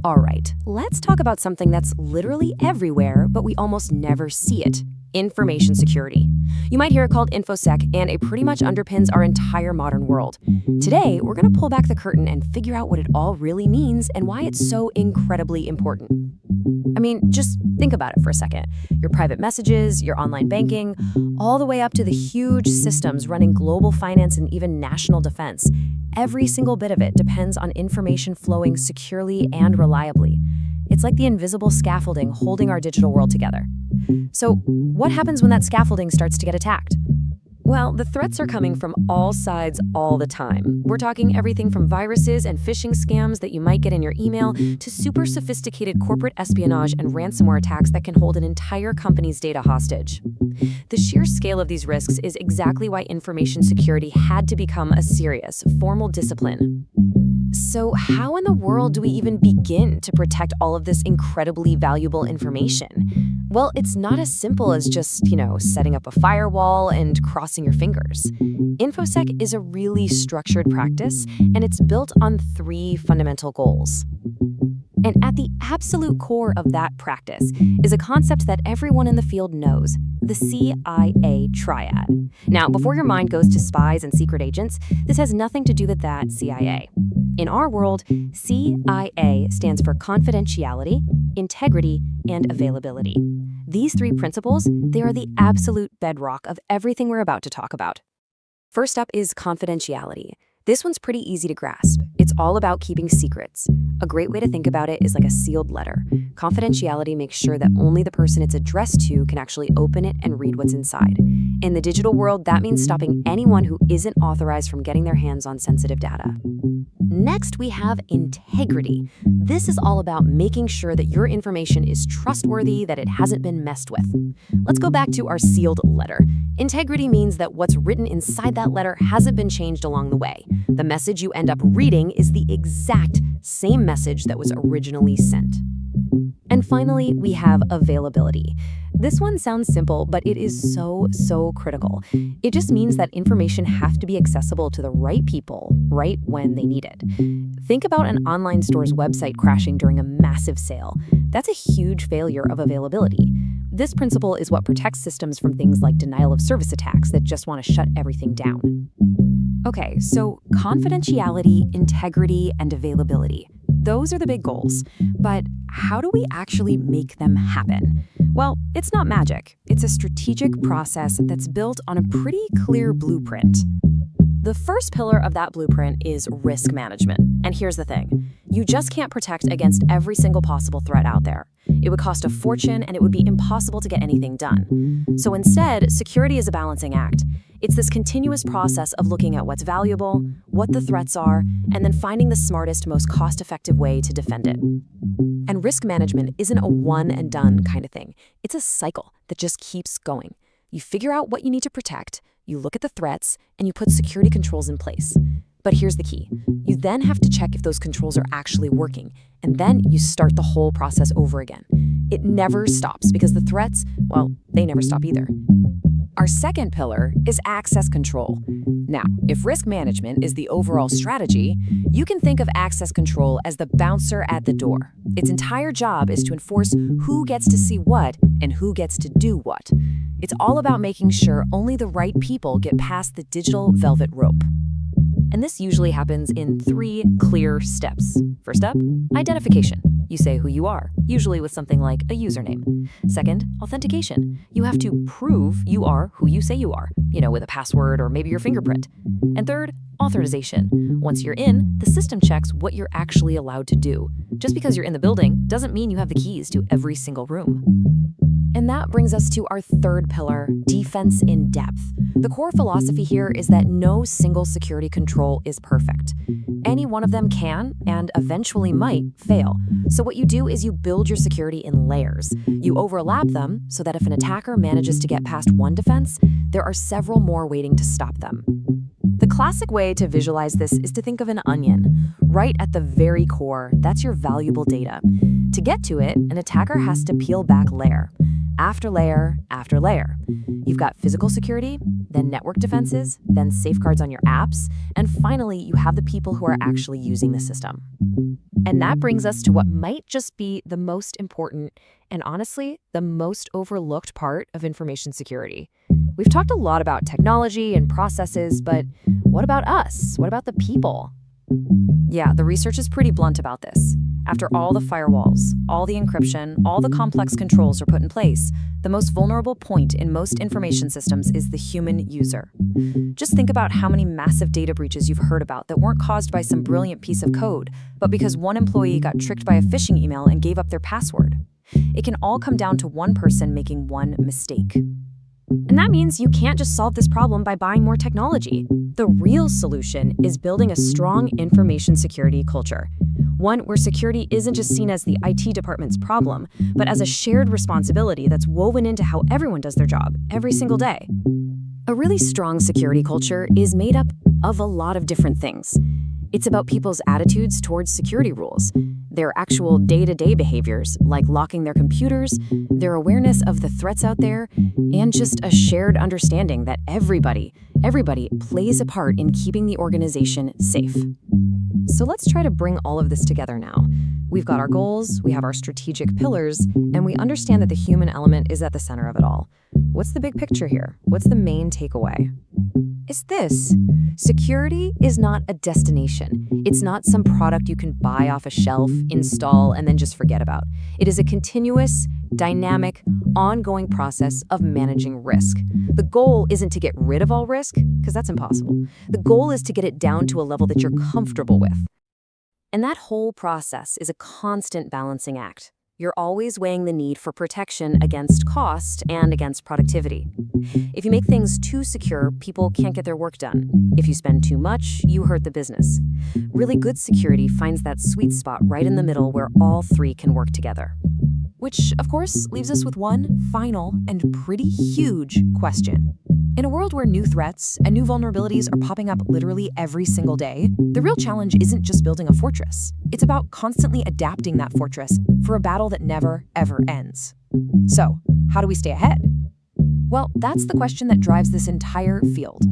All right, let's talk about something that's literally everywhere, but we almost never see it. Information security. You might hear it called InfoSec, and it pretty much underpins our entire modern world. Today, we're going to pull back the curtain and figure out what it all really means and why it's so incredibly important. I mean, just think about it for a second. Your private messages, your online banking, all the way up to the huge systems running global finance and even national defense. Every single bit of it depends on information flowing securely and reliably. It's like the invisible scaffolding holding our digital world together. So, what happens when that scaffolding starts to get attacked? Well, the threats are coming from all sides all the time. We're talking everything from viruses and phishing scams that you might get in your email to super sophisticated corporate espionage and ransomware attacks that can hold an entire company's data hostage. The sheer scale of these risks is exactly why information security had to become a serious, formal discipline. So how in the world do we even begin to protect all of this incredibly valuable information? Well, it's not as simple as just, setting up a firewall and crossing your fingers. InfoSec is a really structured practice, and it's built on 3 fundamental goals. And at the absolute core of that practice is a concept that everyone in the field knows, the CIA triad. Now, before your mind goes to spies and secret agents, this has nothing to do with that CIA. In our world, CIA stands for confidentiality, integrity, and availability. These 3 principles, they are the absolute bedrock of everything we're about to talk about. First up is confidentiality. This one's pretty easy to grasp. It's all about keeping secrets. A great way to think about it is like a sealed letter. Confidentiality makes sure that only the person it's addressed to can actually open it and read what's inside. In the digital world, that means stopping anyone who isn't authorized from getting their hands on sensitive data. Next, we have integrity. This is all about making sure that your information is trustworthy, that it hasn't been messed with. Let's go back to our sealed letter. Integrity means that what's written inside that letter hasn't been changed along the way. The message you end up reading is the exact same message that was originally sent. And finally, we have availability. This one sounds simple, but it is so critical. It just means that information has to be accessible to the right people right when they need it. Think about an online store's website crashing during a massive sale. That's a huge failure of availability. This principle is what protects systems from things like denial of service attacks that just want to shut everything down. Okay, so confidentiality, integrity, and availability. Those are the big goals. But how do we actually make them happen? Well, it's not magic. It's a strategic process that's built on a pretty clear blueprint. The first pillar of that blueprint is risk management. And here's the thing. You just can't protect against every single possible threat out there. It would cost a fortune, and it would be impossible to get anything done. So instead, security is a balancing act. It's this continuous process of looking at what's valuable, what the threats are, and then finding the smartest, most cost-effective way to defend it. And risk management isn't a one-and-done kind of thing. It's a cycle that just keeps going. You figure out what you need to protect, you look at the threats, and you put security controls in place. But here's the key. You then have to check if those controls are actually working, and then you start the whole process over again. It never stops because the threats, well, they never stop either. Our second pillar is access control. Now, if risk management is the overall strategy, you can think of access control as the bouncer at the door. Its entire job is to enforce who gets to see what and who gets to do what. It's all about making sure only the right people get past the digital velvet rope. And this usually happens in 3 clear steps. First up, identification. You say who you are, usually with something like a username. Second, authentication. You have to prove you are who you say you are, with a password or maybe your fingerprint. And third, authorization. Once you're in, the system checks what you're actually allowed to do. Just because you're in the building doesn't mean you have the keys to every single room. And that brings us to our third pillar, defense in depth. The core philosophy here is that no single security control is perfect. Any one of them can, and eventually might, fail. So what you do is you build your security in layers. You overlap them so that if an attacker manages to get past one defense, there are several more waiting to stop them. The classic way to visualize this is to think of an onion. Right at the very core, that's your valuable data. To get to it, an attacker has to peel back layer. after layer after layer. You've got physical security, then network defenses, then safeguards on your apps, and finally, you have the people who are actually using the system. And that brings us to what might just be the most important and honestly, the most overlooked part of information security. We've talked a lot about technology and processes, but what about us? What about the people? Yeah, the research is pretty blunt about this. After all the firewalls, all the encryption, all the complex controls are put in place, the most vulnerable point in most information systems is the human user. Just think about how many massive data breaches you've heard about that weren't caused by some brilliant piece of code, but because one employee got tricked by a phishing email and gave up their password. It can all come down to one person making one mistake. And that means you can't just solve this problem by buying more technology. The real solution is building a strong information security culture. One where security isn't just seen as the IT department's problem, but as a shared responsibility that's woven into how everyone does their job every single day. A really strong security culture is made up of a lot of different things. It's about people's attitudes towards security rules, their actual day-to-day behaviors, like locking their computers, their awareness of the threats out there, and just a shared understanding that everybody plays a part in keeping the organization safe. So let's try to bring all of this together now. We've got our goals, we have our strategic pillars, and we understand that the human element is at the center of it all. What's the big picture here? What's the main takeaway? It's this. Security is not a destination. It's not some product you can buy off a shelf, install, and then just forget about. It is a continuous, dynamic, ongoing process of managing risk. The goal isn't to get rid of all risk, because that's impossible. The goal is to get it down to a level that you're comfortable with. And that whole process is a constant balancing act. You're always weighing the need for protection against cost and against productivity. If you make things too secure, people can't get their work done. If you spend too much, you hurt the business. Really good security finds that sweet spot right in the middle where all three can work together. Which, of course, leaves us with one final and pretty huge question. In a world where new threats and new vulnerabilities are popping up literally every single day, the real challenge isn't just building a fortress. It's about constantly adapting that fortress for a battle that never, ever ends. So, how do we stay ahead? Well, that's the question that drives this entire field.